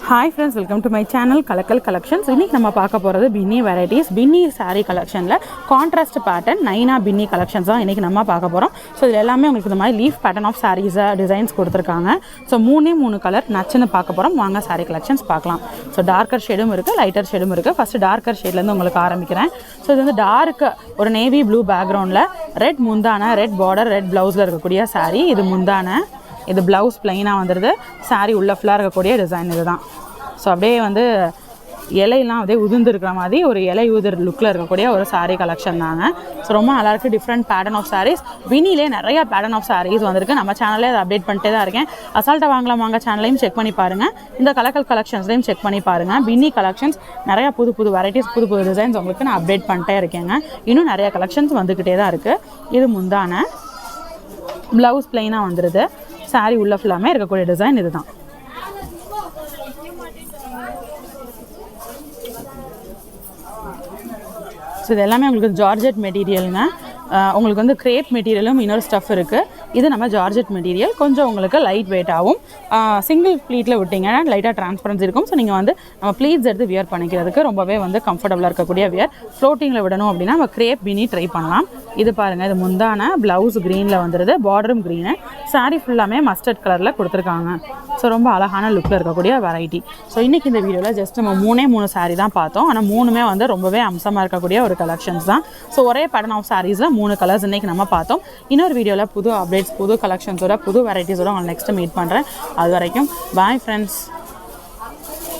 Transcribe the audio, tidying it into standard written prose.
Hi friends, welcome to my channel Kalakal Collections. இன்னைக்கு நம்ம பார்க்க போறது பின்னி வெரைட்டிஸ். பின்னி saree collectionல contrast pattern நைனா பின்னி collections தான் இன்னைக்கு நம்ம பார்க்க போறோம். சோ இது எல்லாமே உங்களுக்கு இந்த மாதிரி leaf pattern of sarees designs கொடுத்திருக்காங்க. சோ மூணு கலர் நச்சுன்னு பார்க்க போறோம். வாங்க saree collections பார்க்கலாம். சோ டார்க்கர் ஷேடும் இருக்கு, லைட்டர் ஷேடும் இருக்கு. ஃபர்ஸ்ட் டார்க்கர் ஷேட்ல இருந்து உங்களுக்கு ஆரம்பிக்கிறேன். சோ இது வந்து டார்க் ஒரு நேவி ப்ளூ பேக்ரவுண்ட்ல ரெட் முந்தான, ரெட் பார்டர், ரெட் ப்ளவுஸ்ல இருக்கக்கூடிய saree. இது முந்தான, இது ப்ளவுஸ் பிளைனா வந்துருது. saree உள்ள ஃபுல்லா இருக்கக்கூடிய டிசைன் இதுதான். ஸோ அப்படியே வந்து இலையெல்லாம் அப்படியே உதிர்ந்துருக்கிற மாதிரி ஒரு இலை உதிர் லுக்கில் இருக்கக்கூடிய ஒரு saree கலெக்ஷன் தாங்க. ஸோ ரொம்ப நல்லாயிருக்கு. Different pattern of sarees. பினிலே நிறைய பேட்டர்ன் ஆஃப் sarees வந்திருக்கு. நம்ம சேனலே அதை அப்டேட் பண்ணிட்டே தான் இருக்கேன். அசால்ட்டாக வாங்க சேனலையும் செக் பண்ணி பாருங்கள். இந்த கலக்கல் கலெக்ஷன்ஸ்லையும் செக் பண்ணி பாருங்கள். பின்னி கலெக்ஷன்ஸ் நிறையா புது வெரைட்டிஸ், புது டிசைன்ஸ் உங்களுக்கு நான் அப்டேட் பண்ணிட்டே இருக்கேங்க. இன்னும் நிறைய கலெக்ஷன்ஸ் வந்துக்கிட்டே தான் இருக்குது. இது முந்தான, ப்ளவுஸ் பிளைனாக வந்துடுது. saree உள்ள ஃபுல்லாமே இருக்கக்கூடிய டிசைன் இதுதான். ஸோ இது எல்லாமே உங்களுக்கு ஜார்ஜெட் மெட்டீரியலுங்க. உங்களுக்கு வந்து கிரேப் மெட்டீரியலும் இன்னொரு ஸ்டஃப் இருக்குது. இது நம்ம ஜார்ஜெட் மெட்டீரியல். கொஞ்சம் உங்களுக்கு லைட் வெயிட்டாகவும் சிங்கிள் ப்ளீட்டில் விட்டிங்கன்னா லைட்டாக டிரான்ஸ்பரன்சி இருக்கும். ஸோ நீங்கள் வந்து நம்ம ப்ளீட்ஸ் எடுத்து வியர் பண்ணிக்கிறதுக்கு ரொம்பவே வந்து கம்ஃபர்டபுளாக இருக்கக்கூடிய வியர். ஃப்ளோட்டிங்கில் விடணும் அப்படின்னா நம்ம கிரேப் பினி ட்ரை பண்ணலாம். இது பாருங்கள், இது முந்தான, ப்ளவுஸ் க்ரீனில் வந்துடுது, பார்டரும் க்ரீனு, saree ஃபுல்லாமே மஸ்டர்ட் கலரில் கொடுத்துருக்காங்க. ஸோ ரொம்ப அழகான லுக்கில் இருக்கக்கூடிய வெரைட்டி. ஸோ இன்றைக்கி இந்த வீடியோவில் ஜஸ்ட் நம்ம மூணு saree தான் பார்த்தோம். ஆனால் மூணுமே வந்து ரொம்பவே அம்சமாக இருக்கக்கூடிய ஒரு கலெக்ஷன்ஸ் தான். ஸோ ஒரே பேட்டர்ன் ஆஃப் சாரீஸில் 3 கலர்ஸ் இன்றைக்கி நம்ம பார்த்தோம். இன்னொரு வீடியோவில் புது அப்டேட்ஸ், புது கலெக்ஷன்ஸோட, புது வெரைட்டிஸோட உங்களை நெக்ஸ்ட்டு மீட் பண்ணுறேன். அது வரைக்கும் பாய் ஃப்ரெண்ட்ஸ்.